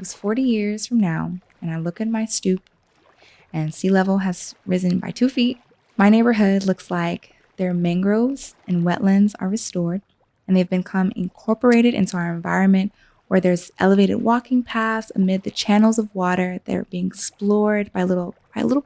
was 40 years from now, and I look at my stoop, and sea level has risen by 2 feet, my neighborhood looks like their mangroves and wetlands are restored, and they've become incorporated into our environment where there's elevated walking paths amid the channels of water that are being explored by a little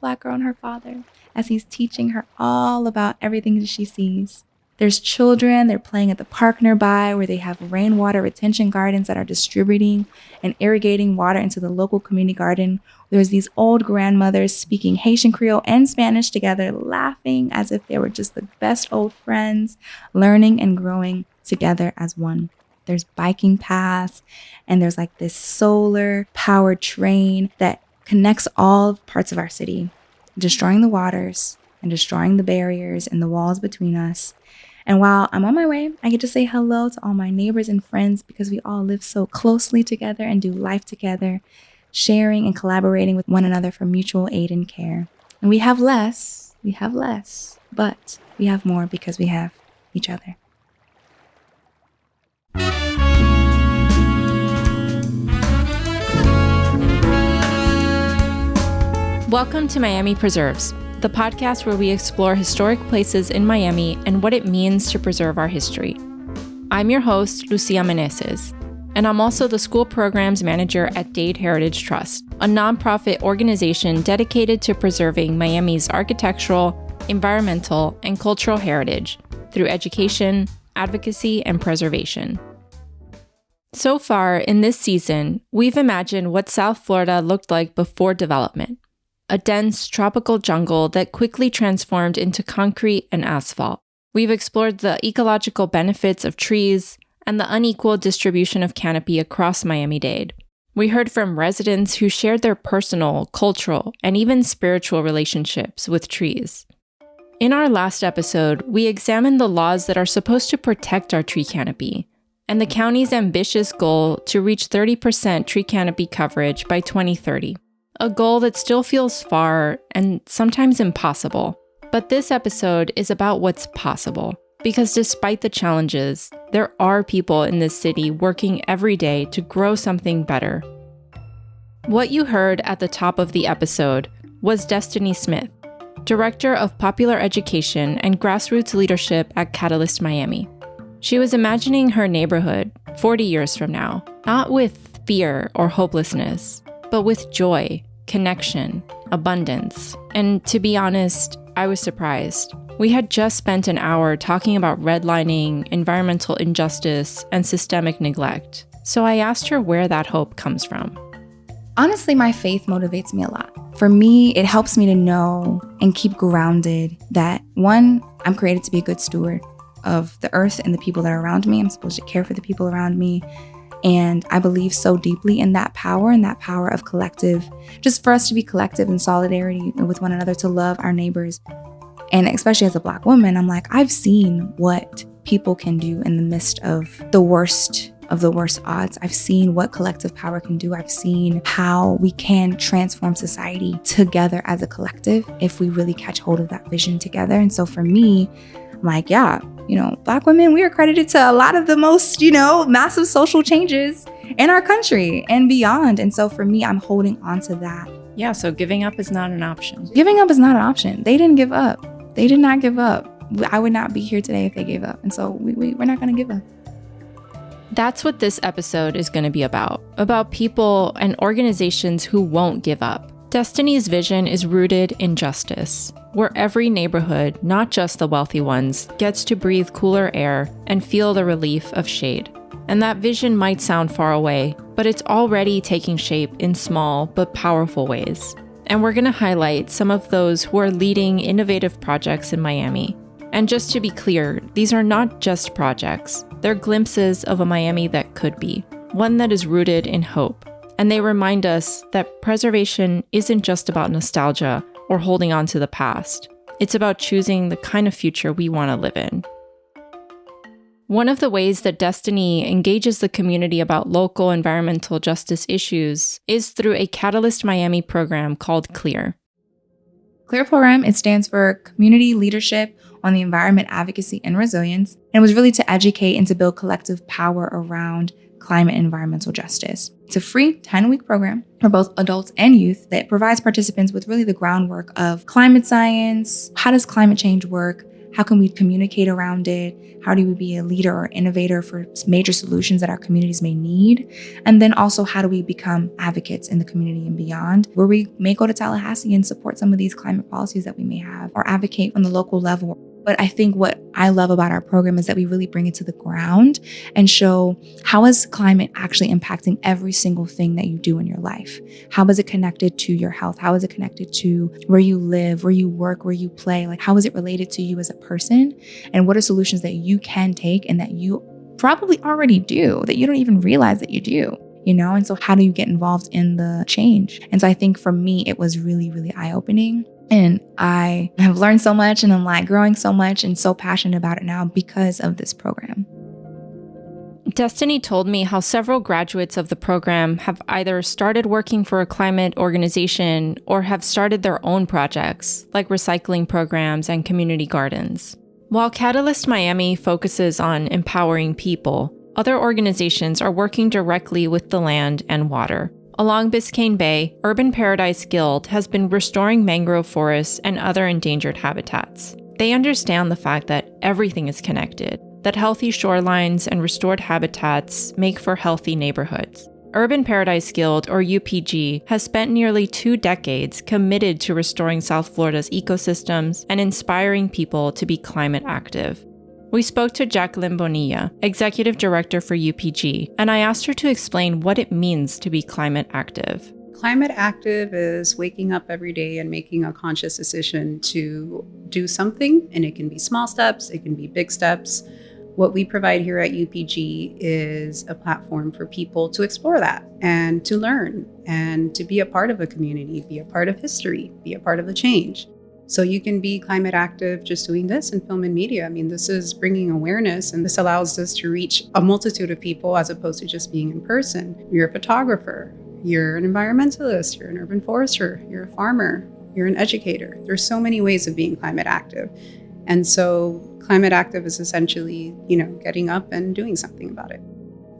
black girl and her father as he's teaching her all about everything that she sees. There's children, they're playing at the park nearby where they have rainwater retention gardens that are distributing and irrigating water into the local community garden. There's these old grandmothers speaking Haitian Creole and Spanish together, laughing as if they were just the best old friends, learning and growing together as one. There's biking paths, and there's like this solar powered train that connects all parts of our city, destroying the waters and destroying the barriers and the walls between us. And while I'm on my way, I get to say hello to all my neighbors and friends because we all live so closely together and do life together, sharing and collaborating with one another for mutual aid and care. And we have less, but we have more because we have each other. Welcome to Miami Preserves, the podcast where we explore historic places in Miami and what it means to preserve our history. I'm your host, Lucia Meneses, and I'm also the school programs manager at Dade Heritage Trust, a nonprofit organization dedicated to preserving Miami's architectural, environmental, and cultural heritage through education, advocacy, and preservation. So far in this season, we've imagined what South Florida looked like before development. A dense tropical jungle that quickly transformed into concrete and asphalt. We've explored the ecological benefits of trees and the unequal distribution of canopy across Miami-Dade. We heard from residents who shared their personal, cultural, and even spiritual relationships with trees. In our last episode, we examined the laws that are supposed to protect our tree canopy and the county's ambitious goal to reach 30% tree canopy coverage by 2030. A goal that still feels far and sometimes impossible. But this episode is about what's possible, because despite the challenges, there are people in this city working every day to grow something better. What you heard at the top of the episode was Destini Smith, Director of Popular Education and Grassroots Leadership at Catalyst Miami. She was imagining her neighborhood 40 years from now, not with fear or hopelessness, but with joy, connection, abundance. And to be honest, I was surprised. We had just spent an hour talking about redlining, environmental injustice, and systemic neglect. So I asked her where that hope comes from. Honestly, my faith motivates me a lot. For me, it helps me to know and keep grounded that, one, I'm created to be a good steward of the earth and the people that are around me. I'm supposed to care for the people around me. And I believe so deeply in that power of collective, just for us to be collective in solidarity with one another, to love our neighbors. And especially as a Black woman, I'm like, I've seen what people can do in the midst of the worst odds. I've seen what collective power can do. I've seen how we can transform society together as a collective if we really catch hold of that vision together. And so for me, I'm like, yeah, Black women, we are credited to a lot of the most, massive social changes in our country and beyond. And so for me, I'm holding on to that. Yeah, so giving up is not an option. Giving up is not an option. They didn't give up. They did not give up. I would not be here today if they gave up. And so we're not going to give up. That's what this episode is going to be about people and organizations who won't give up. Destini's vision is rooted in justice, where every neighborhood, not just the wealthy ones, gets to breathe cooler air and feel the relief of shade. And that vision might sound far away, but it's already taking shape in small but powerful ways. And we're going to highlight some of those who are leading innovative projects in Miami. And just to be clear, these are not just projects. They're glimpses of a Miami that could be, one that is rooted in hope. And they remind us that preservation isn't just about nostalgia or holding on to the past. It's about choosing the kind of future we want to live in. One of the ways that Destini engages the community about local environmental justice issues is through a Catalyst Miami program called CLEAR. CLEAR program, it stands for Community Leadership on the environment advocacy and resilience, and it was really to educate and to build collective power around climate and environmental justice. It's a free 10-week program for both adults and youth that provides participants with really the groundwork of climate science. How does climate change work? How can we communicate around it? How do we be a leader or innovator for major solutions that our communities may need? And then also, how do we become advocates in the community and beyond, where we may go to Tallahassee and support some of these climate policies that we may have or advocate on the local level. But I think what I love about our program is that we really bring it to the ground and show how is climate actually impacting every single thing that you do in your life? How is it connected to your health? How is it connected to where you live, where you work, where you play? Like, how is it related to you as a person? And what are solutions that you can take and that you probably already do, that you don't even realize that you do? And so how do you get involved in the change? And so I think for me, it was really, really eye-opening. And I have learned so much, and I'm like growing so much and so passionate about it now because of this program. Destini told me how several graduates of the program have either started working for a climate organization or have started their own projects, like recycling programs and community gardens. While Catalyst Miami focuses on empowering people, other organizations are working directly with the land and water. Along Biscayne Bay, Urban Paradise Guild has been restoring mangrove forests and other endangered habitats. They understand the fact that everything is connected, that healthy shorelines and restored habitats make for healthy neighborhoods. Urban Paradise Guild, or UPG, has spent nearly 2 decades committed to restoring South Florida's ecosystems and inspiring people to be climate active. We spoke to Jackeline Bonilla, Executive Director for UPG, and I asked her to explain what it means to be climate active. Climate active is waking up every day and making a conscious decision to do something, and it can be small steps, it can be big steps. What we provide here at UPG is a platform for people to explore that and to learn and to be a part of a community, be a part of history, be a part of the change. So you can be climate active just doing this in film and media. I mean, this is bringing awareness, and this allows us to reach a multitude of people as opposed to just being in person. You're a photographer, you're an environmentalist, you're an urban forester, you're a farmer, you're an educator. There's so many ways of being climate active. And so climate active is essentially, getting up and doing something about it.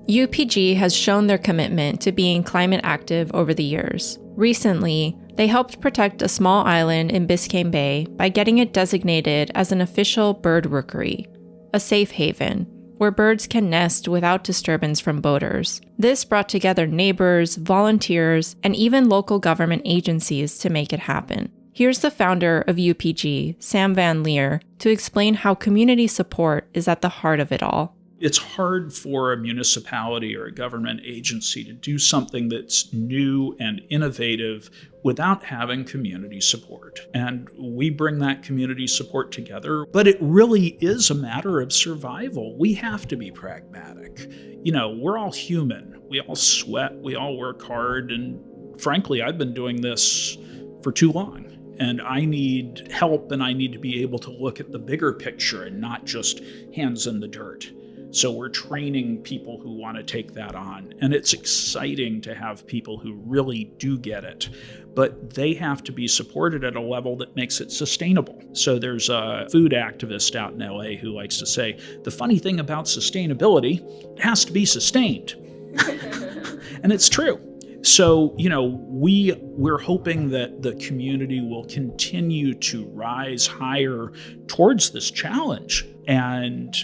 UPG has shown their commitment to being climate active over the years. Recently, they helped protect a small island in Biscayne Bay by getting it designated as an official bird rookery, a safe haven, where birds can nest without disturbance from boaters. This brought together neighbors, volunteers, and even local government agencies to make it happen. Here's the founder of UPG, Sam Van Leer, to explain how community support is at the heart of it all. It's hard for a municipality or a government agency to do something that's new and innovative without having community support. And we bring that community support together, but it really is a matter of survival. We have to be pragmatic. We're all human. We all sweat, we all work hard, and frankly, I've been doing this for too long. And I need help, and I need to be able to look at the bigger picture and not just hands in the dirt. So we're training people who want to take that on. And it's exciting to have people who really do get it, but they have to be supported at a level that makes it sustainable. So there's a food activist out in LA who likes to say, the funny thing about sustainability, it has to be sustained. And it's true. So, we're hoping that the community will continue to rise higher towards this challenge. And,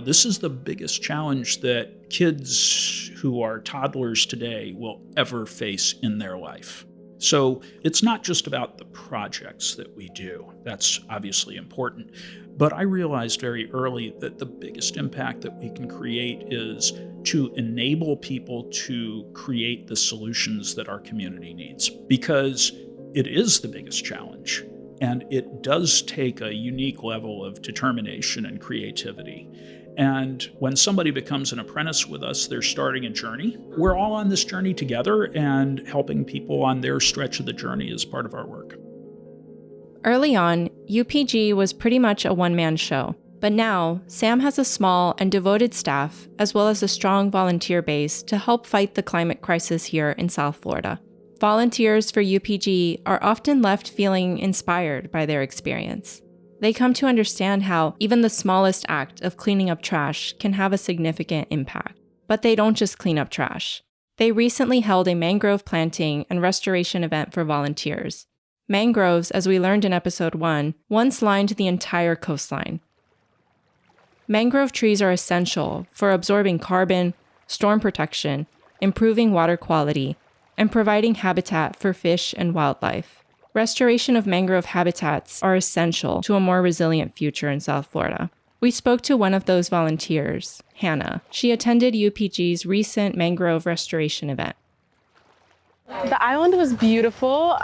this is the biggest challenge that kids who are toddlers today will ever face in their life. So it's not just about the projects that we do. That's obviously important. But I realized very early that the biggest impact that we can create is to enable people to create the solutions that our community needs, because it is the biggest challenge. And it does take a unique level of determination and creativity. And when somebody becomes an apprentice with us, they're starting a journey. We're all on this journey together, and helping people on their stretch of the journey is part of our work. Early on, UPG was pretty much a one-man show. But now, Sam has a small and devoted staff, as well as a strong volunteer base to help fight the climate crisis here in South Florida. Volunteers for UPG are often left feeling inspired by their experience. they come to understand how even the smallest act of cleaning up trash can have a significant impact. But they don't just clean up trash. They recently held a mangrove planting and restoration event for volunteers. Mangroves, as we learned in episode 1, once lined the entire coastline. Mangrove trees are essential for absorbing carbon, storm protection, improving water quality, and providing habitat for fish and wildlife. Restoration of mangrove habitats are essential to a more resilient future in South Florida. We spoke to one of those volunteers, Hannah. She attended UPG's recent mangrove restoration event. The island was beautiful,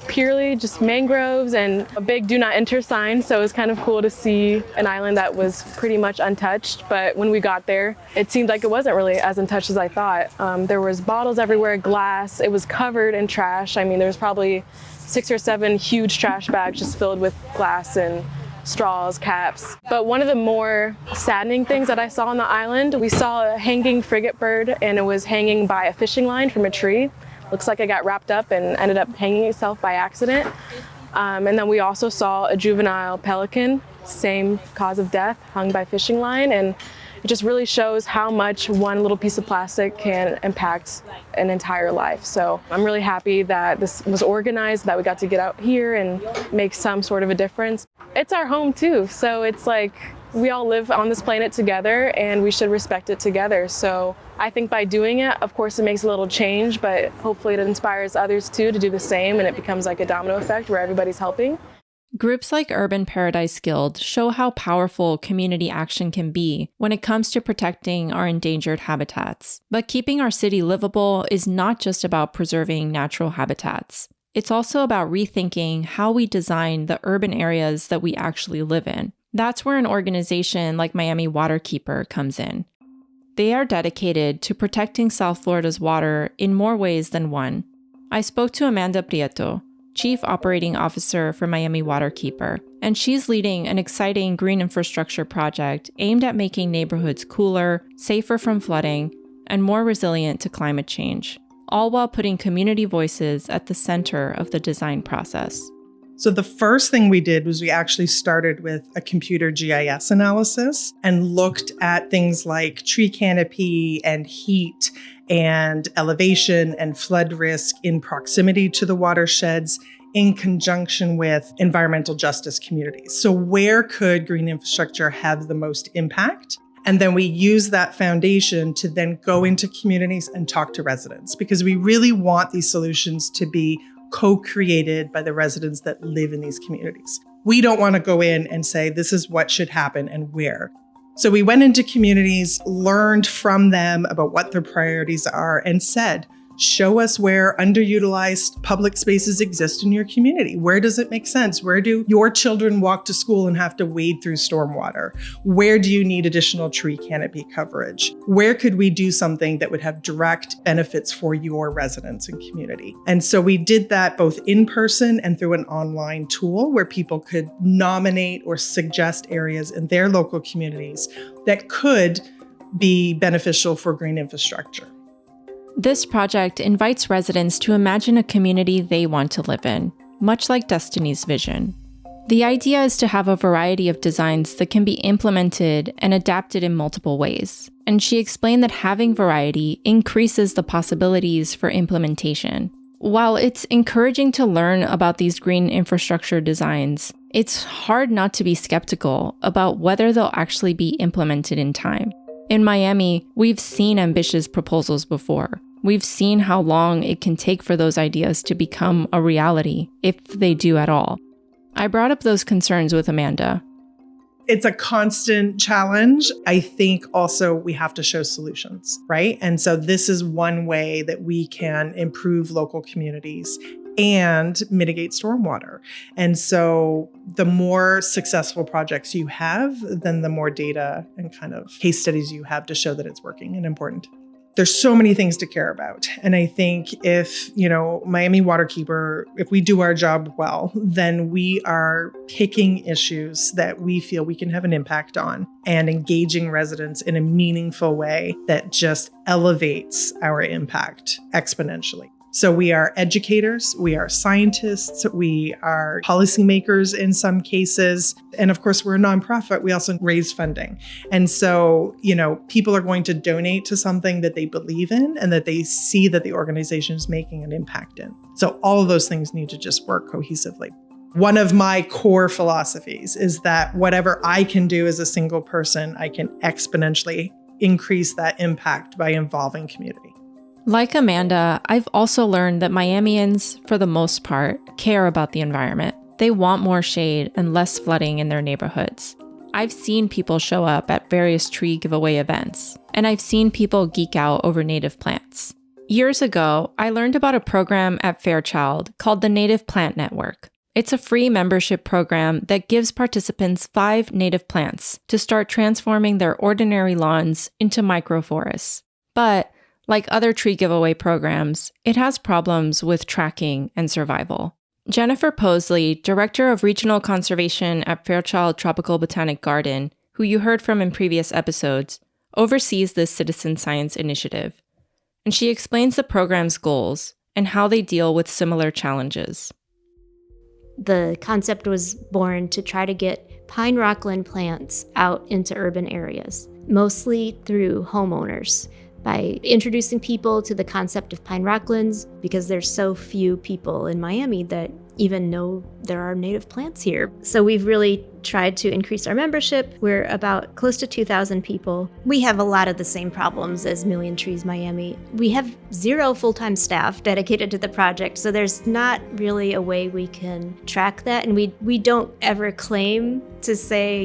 purely just mangroves and a big do not enter sign, so it was kind of cool to see an island that was pretty much untouched. But when we got there, it seemed like it wasn't really as untouched as I thought. There was bottles everywhere, glass, it was covered in trash. I mean, there was probably 6 or 7 huge trash bags just filled with glass and straws, caps. But one of the more saddening things that I saw on the island, we saw a hanging frigate bird, and it was hanging by a fishing line from a tree. Looks like it got wrapped up and ended up hanging itself by accident. And then we also saw a juvenile pelican, same cause of death, hung by fishing line. And it just really shows how much one little piece of plastic can impact an entire life. So I'm really happy that this was organized, that we got to get out here and make some sort of a difference. It's our home too, so it's like we all live on this planet together and we should respect it together. So I think by doing it, of course it makes a little change, but hopefully it inspires others too to do the same, and it becomes like a domino effect where everybody's helping. Groups like Urban Paradise Guild show how powerful community action can be when it comes to protecting our endangered habitats. But keeping our city livable is not just about preserving natural habitats. It's also about rethinking how we design the urban areas that we actually live in. That's where an organization like Miami Waterkeeper comes in. They are dedicated to protecting South Florida's water in more ways than one. I spoke to Amanda Prieto, Chief Operating Officer for Miami Waterkeeper, and she's leading an exciting green infrastructure project aimed at making neighborhoods cooler, safer from flooding, and more resilient to climate change, all while putting community voices at the center of the design process. So the first thing we did was we actually started with a computer GIS analysis and looked at things like tree canopy and heat and elevation and flood risk in proximity to the watersheds in conjunction with environmental justice communities. So where could green infrastructure have the most impact? And then we use that foundation to then go into communities and talk to residents, because we really want these solutions to be co-created by the residents that live in these communities. We don't want to go in and say, this is what should happen and where. So we went into communities, learned from them about what their priorities are, and said, show us where underutilized public spaces exist in your community. Where does it make sense? Where do your children walk to school and have to wade through stormwater? Where do you need additional tree canopy coverage? Where could we do something that would have direct benefits for your residents and community? And so we did that both in person and through an online tool where people could nominate or suggest areas in their local communities that could be beneficial for green infrastructure. This project invites residents to imagine a community they want to live in, much like Destini's vision. The idea is to have a variety of designs that can be implemented and adapted in multiple ways, and she explained that having variety increases the possibilities for implementation. While it's encouraging to learn about these green infrastructure designs, it's hard not to be skeptical about whether they'll actually be implemented in time. In Miami, we've seen ambitious proposals before. We've seen how long it can take for those ideas to become a reality, if they do at all. I brought up those concerns with Amanda. It's a constant challenge. I think also we have to show solutions, right? And so this is one way that we can improve local communities and mitigate stormwater. And so the more successful projects you have, then the more data and kind of case studies you have to show that it's working and important. There's so many things to care about. And I think if, Miami Waterkeeper, if we do our job well, then we are picking issues that we feel we can have an impact on and engaging residents in a meaningful way that just elevates our impact exponentially. So we are educators, we are scientists, we are policymakers in some cases. And of course, we're a nonprofit. We also raise funding. And so, people are going to donate to something that they believe in and that they see that the organization is making an impact in. So all of those things need to just work cohesively. One of my core philosophies is that whatever I can do as a single person, I can exponentially increase that impact by involving community. Like Amanda, I've also learned that Miamians, for the most part, care about the environment. They want more shade and less flooding in their neighborhoods. I've seen people show up at various tree giveaway events, and I've seen people geek out over native plants. Years ago, I learned about a program at Fairchild called the Native Plant Network. It's a free membership program that gives participants 5 native plants to start transforming their ordinary lawns into microforests. But like other tree giveaway programs, it has problems with tracking and survival. Jennifer Possley, Director of Regional Conservation at Fairchild Tropical Botanic Garden, who you heard from in previous episodes, oversees this citizen science initiative. And she explains the program's goals and how they deal with similar challenges. The concept was born to try to get pine rockland plants out into urban areas, mostly through homeowners, by introducing people to the concept of pine rocklands, because there's so few people in Miami that even know there are native plants here. So we've really tried to increase our membership. We're about close to 2,000 people. We have a lot of the same problems as Million Trees Miami. We have 0 full-time staff dedicated to the project, so there's not really a way we can track that. And we don't ever claim to say,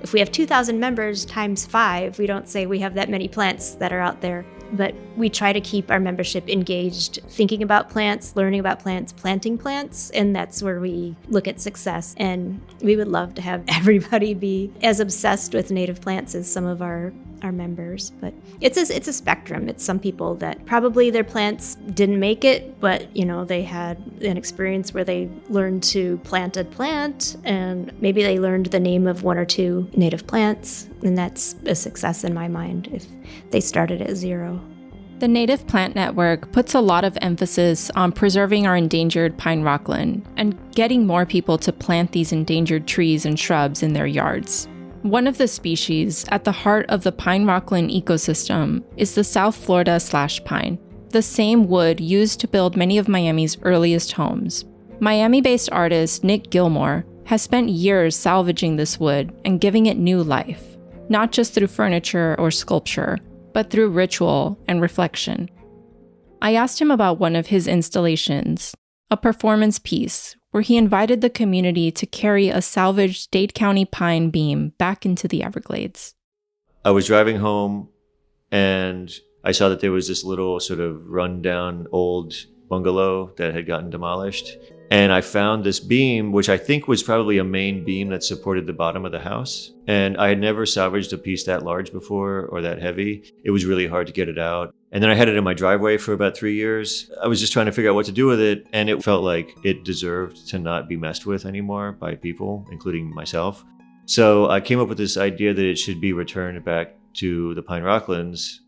if we have 2,000 members times 5, we don't say we have that many plants that are out there. But we try to keep our membership engaged, thinking about plants, learning about plants, planting plants, and that's where we look at success. And we would love to have everybody be as obsessed with native plants as some of our members. But it's a spectrum. It's some people that probably their plants didn't make it, but they had an experience where they learned to plant a plant, and maybe they learned the name of 1 or 2 native plants, and that's a success in my mind if they started at 0. The Native Plant Network puts a lot of emphasis on preserving our endangered pine rockland and getting more people to plant these endangered trees and shrubs in their yards. One of the species at the heart of the pine rockland ecosystem is the South Florida slash pine, the same wood used to build many of Miami's earliest homes. Miami-based artist Nick Gilmore has spent years salvaging this wood and giving it new life, not just through furniture or sculpture, but through ritual and reflection. I asked him about one of his installations, a performance piece where he invited the community to carry a salvaged Dade County pine beam back into the Everglades. I was driving home and I saw that there was this little sort of rundown old bungalow that had gotten demolished. And I found this beam, which I think was probably a main beam that supported the bottom of the house. And I had never salvaged a piece that large before or that heavy. It was really hard to get it out. And then I had it in my driveway for about 3 years. I was just trying to figure out what to do with it. And it felt like it deserved to not be messed with anymore by people, including myself. So I came up with this idea that it should be returned back to the Pine Rocklands.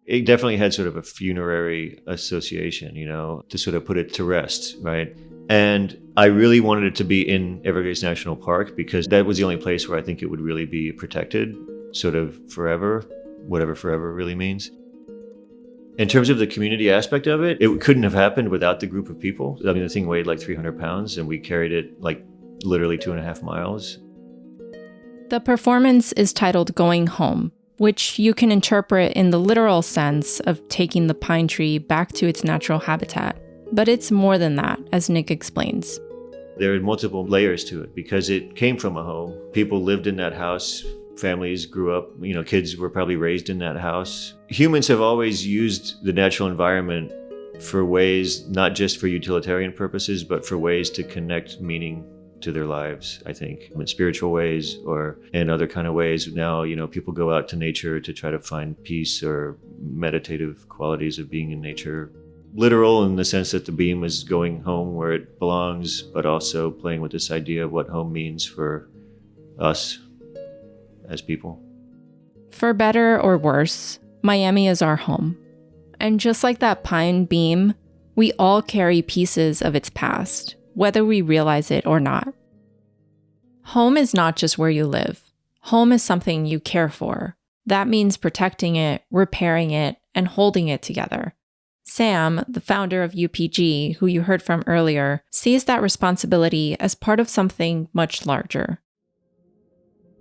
It definitely had sort of a funerary association, to sort of put it to rest, right? And I really wanted it to be in Everglades National Park because that was the only place where I think it would really be protected, sort of forever, whatever forever really means. In terms of the community aspect of it, it couldn't have happened without the group of people. I mean, the thing weighed like 300 pounds and we carried it like literally 2.5 miles. The performance is titled Going Home, which you can interpret in the literal sense of taking the pine tree back to its natural habitat. But it's more than that, as Nick explains. There are multiple layers to it because it came from a home. People lived in that house. Families grew up, kids were probably raised in that house. Humans have always used the natural environment for ways, not just for utilitarian purposes, but for ways to connect meaning to their lives, I think, in spiritual ways or in other kind of ways. Now, people go out to nature to try to find peace or meditative qualities of being in nature. Literal in the sense that the beam is going home where it belongs, but also playing with this idea of what home means for us as people. For better or worse, Miami is our home. And just like that pine beam, We all carry pieces of its past, whether we realize it or not. Home is not just where you live. Home is something you care for. That means protecting it, repairing it, and holding it together. Sam, the founder of UPG, who you heard from earlier, sees that responsibility as part of something much larger.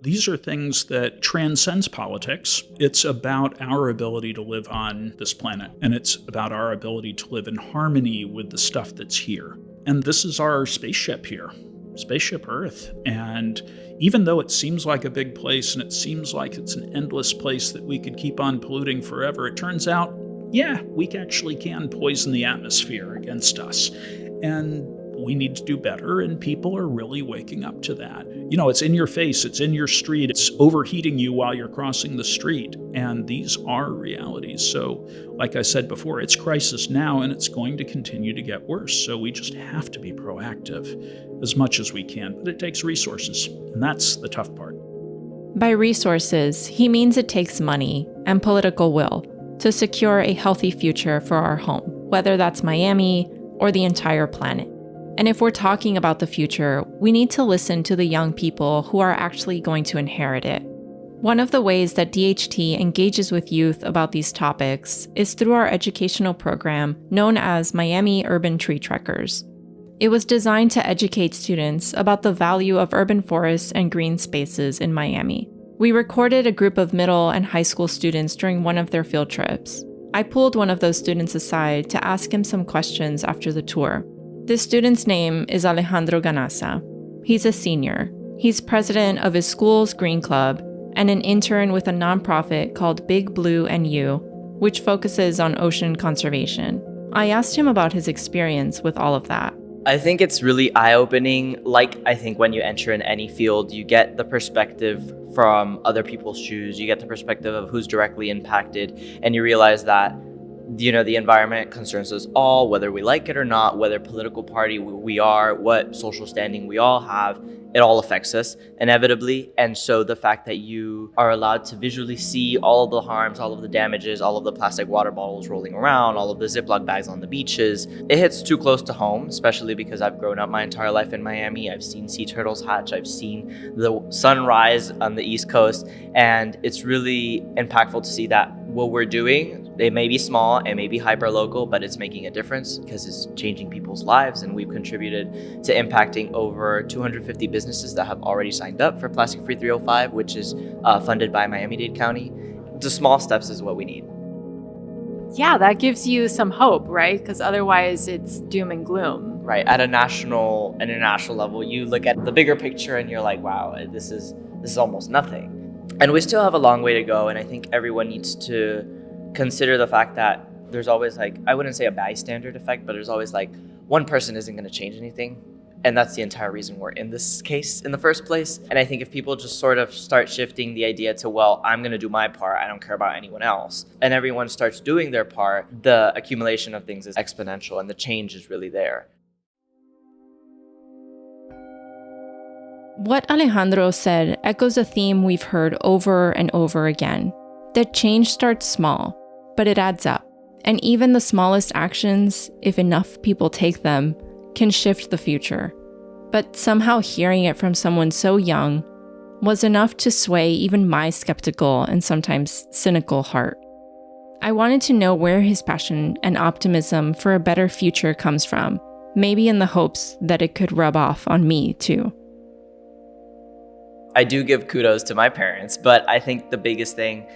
These are things that transcends politics. It's about our ability to live on this planet, and it's about our ability to live in harmony with the stuff that's here. And this is our spaceship here, Spaceship Earth. And even though it seems like a big place and it seems like it's an endless place that we could keep on polluting forever, it turns out, yeah, we actually can poison the atmosphere against us. And we need to do better, and people are really waking up to that. You know, it's in your face, it's in your street, it's overheating you while you're crossing the street, and these are realities. So, like I said before, it's crisis now, and it's going to continue to get worse. So we just have to be proactive as much as we can, but it takes resources, and that's the tough part. By resources, he means it takes money and political will to secure a healthy future for our home, whether that's Miami or the entire planet. And if we're talking about the future, we need to listen to the young people who are actually going to inherit it. One of the ways that DHT engages with youth about these topics is through our educational program known as Miami Urban Tree Trekkers. It was designed to educate students about the value of urban forests and green spaces in Miami. We recorded a group of middle and high school students during one of their field trips. I pulled one of those students aside to ask him some questions after the tour. This student's name is Alejandro Ganaza. He's a senior. He's president of his school's Green Club and an intern with a nonprofit called Big Blue and You, which focuses on ocean conservation. I asked him about his experience with all of that. I think it's really eye-opening. Like, I think when you enter in any field, you get the perspective from other people's shoes. You get the perspective of who's directly impacted, and you realize that the environment concerns us all, whether we like it or not, whether political party we are, what social standing we all have, it all affects us inevitably. And so the fact that you are allowed to visually see all of the harms, all of the damages, all of the plastic water bottles rolling around, all of the Ziploc bags on the beaches, it hits too close to home, especially because I've grown up my entire life in Miami. I've seen sea turtles hatch. I've seen the sun rise on the East Coast. And it's really impactful to see that what we're doing, it may be small, it may be hyper-local, but it's making a difference because it's changing people's lives. And we've contributed to impacting over 250 businesses that have already signed up for Plastic Free 305, which is funded by Miami-Dade County. The small steps is what we need. Yeah, that gives you some hope, right? Because otherwise it's doom and gloom. Right. At a national, international level, you look at the bigger picture and you're like, wow, this is almost nothing. And we still have a long way to go. And I think everyone needs to consider the fact that there's always I wouldn't say a bystander effect, but there's always one person isn't going to change anything. And that's the entire reason we're in this case in the first place. And I think if people just sort of start shifting the idea to, well, I'm going to do my part, I don't care about anyone else, and everyone starts doing their part, the accumulation of things is exponential and the change is really there. What Alejandro said echoes a theme we've heard over and over again, that change starts small, but it adds up. And even the smallest actions, if enough people take them, can shift the future. But somehow hearing it from someone so young was enough to sway even my skeptical and sometimes cynical heart. I wanted to know where his passion and optimism for a better future comes from, maybe in the hopes that it could rub off on me too. I do give kudos to my parents, but I think the biggest thing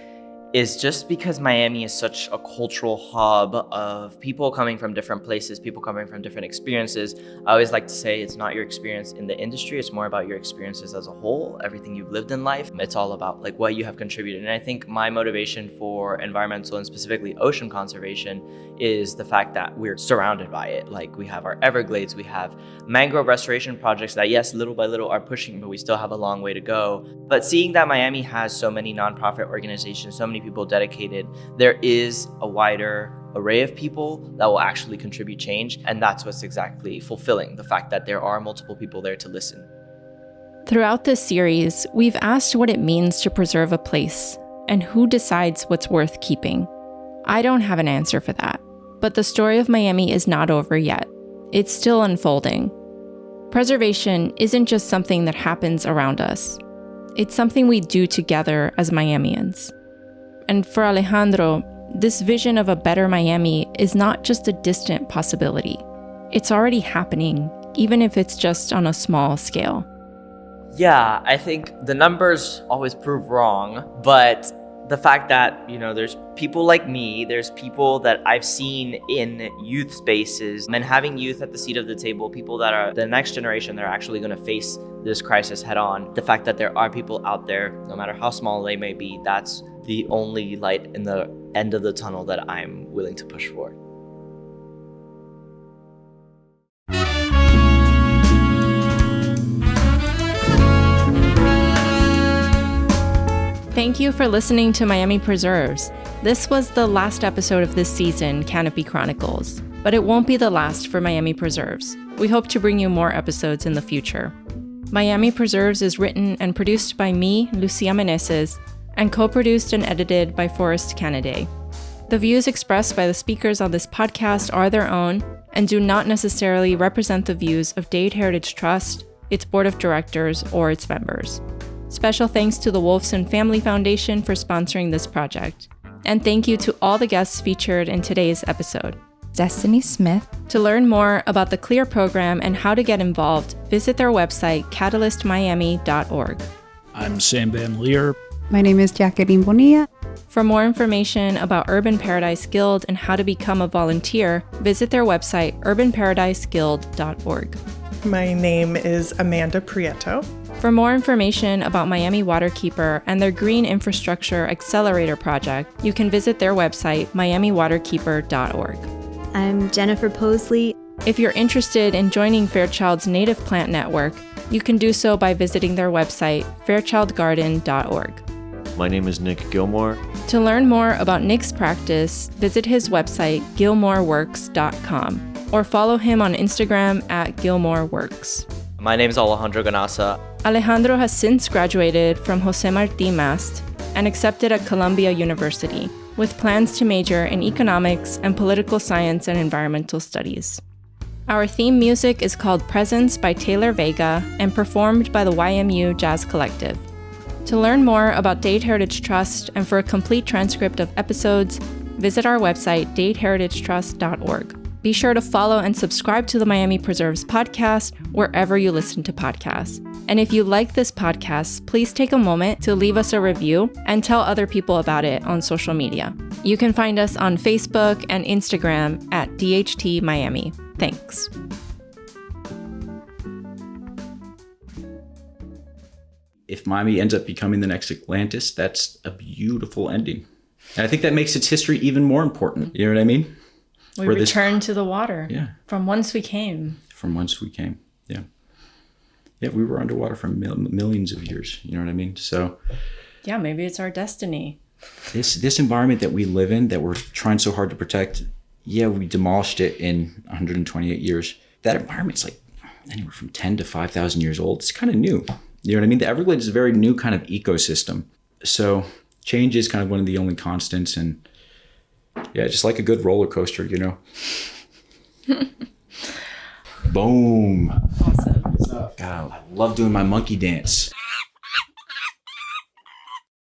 is just because Miami is such a cultural hub of people coming from different places, people coming from different experiences. I always like to say it's not your experience in the industry, it's more about your experiences as a whole, everything you've lived in life. It's all about what you have contributed. And I think my motivation for environmental and specifically ocean conservation is the fact that we're surrounded by it. We have our Everglades, we have mangrove restoration projects that, yes, little by little are pushing, but we still have a long way to go. But seeing that Miami has so many nonprofit organizations, so many people dedicated, there is a wider array of people that will actually contribute change. And that's what's exactly fulfilling, the fact that there are multiple people there to listen. Throughout this series, we've asked what it means to preserve a place and who decides what's worth keeping. I don't have an answer for that, But the story of Miami is not over yet. It's still unfolding. Preservation isn't just something that happens around us. It's something we do together as Miamians. And for Alejandro, this vision of a better Miami is not just a distant possibility. It's already happening, even if it's just on a small scale. Yeah, I think the numbers always prove wrong, but the fact that, there's people like me, there's people that I've seen in youth spaces, and having youth at the seat of the table, people that are the next generation that are actually going to face this crisis head on. The fact that there are people out there, no matter how small they may be, that's the only light in the end of the tunnel that I'm willing to push for. Thank you for listening to Miami Preserves. This was the last episode of this season, Canopy Chronicles, but it won't be the last for Miami Preserves. We hope to bring you more episodes in the future. Miami Preserves is written and produced by me, Lucia Meneses, and co-produced and edited by Forrest Canaday. The views expressed by the speakers on this podcast are their own and do not necessarily represent the views of Dade Heritage Trust, its board of directors, or its members. Special thanks to the Wolfson Family Foundation for sponsoring this project. And thank you to all the guests featured in today's episode. Destini Smith. To learn more about the CLEAR program and how to get involved, visit their website, catalystmiami.org. I'm Sam Van Leer. My name is Jackeline Bonilla. For more information about Urban Paradise Guild and how to become a volunteer, visit their website, urbanparadiseguild.org. My name is Amanda Prieto. For more information about Miami Waterkeeper and their Green Infrastructure Accelerator project, you can visit their website, miamiwaterkeeper.org. I'm Jennifer Possley. If you're interested in joining Fairchild's Native Plant Network, you can do so by visiting their website, fairchildgarden.org. My name is Nick Gilmore. To learn more about Nick's practice, visit his website, gilmoreworks.com, or follow him on Instagram at gilmoreworks. My name is Alejandro Ganaza. Alejandro has since graduated from Jose Marti Mast and accepted at Columbia University, with plans to major in economics and political science and environmental studies. Our theme music is called Presence by Taylor Vega and performed by the YMU Jazz Collective. To learn more about Dade Heritage Trust and for a complete transcript of episodes, visit our website, dadeheritagetrust.org. Be sure to follow and subscribe to the Miami Preserves podcast wherever you listen to podcasts. And if you like this podcast, please take a moment to leave us a review and tell other people about it on social media. You can find us on Facebook and Instagram at DHT Miami. Thanks. If Miami ends up becoming the next Atlantis, that's a beautiful ending. And I think that makes its history even more important. You know what I mean? We return to the water. Yeah. From whence we came. From whence we came. Yeah. Yeah, we were underwater for millions of years. You know what I mean? So. Yeah, maybe it's our destiny. This environment that we live in, that we're trying so hard to protect, yeah, we demolished it in 128 years. That environment's like anywhere from 10 to 5,000 years old. It's kind of new. You know what I mean? The Everglades is a very new kind of ecosystem. So change is kind of one of the only constants. And yeah, just like a good roller coaster, you know? Boom. Awesome. God, I love doing my monkey dance.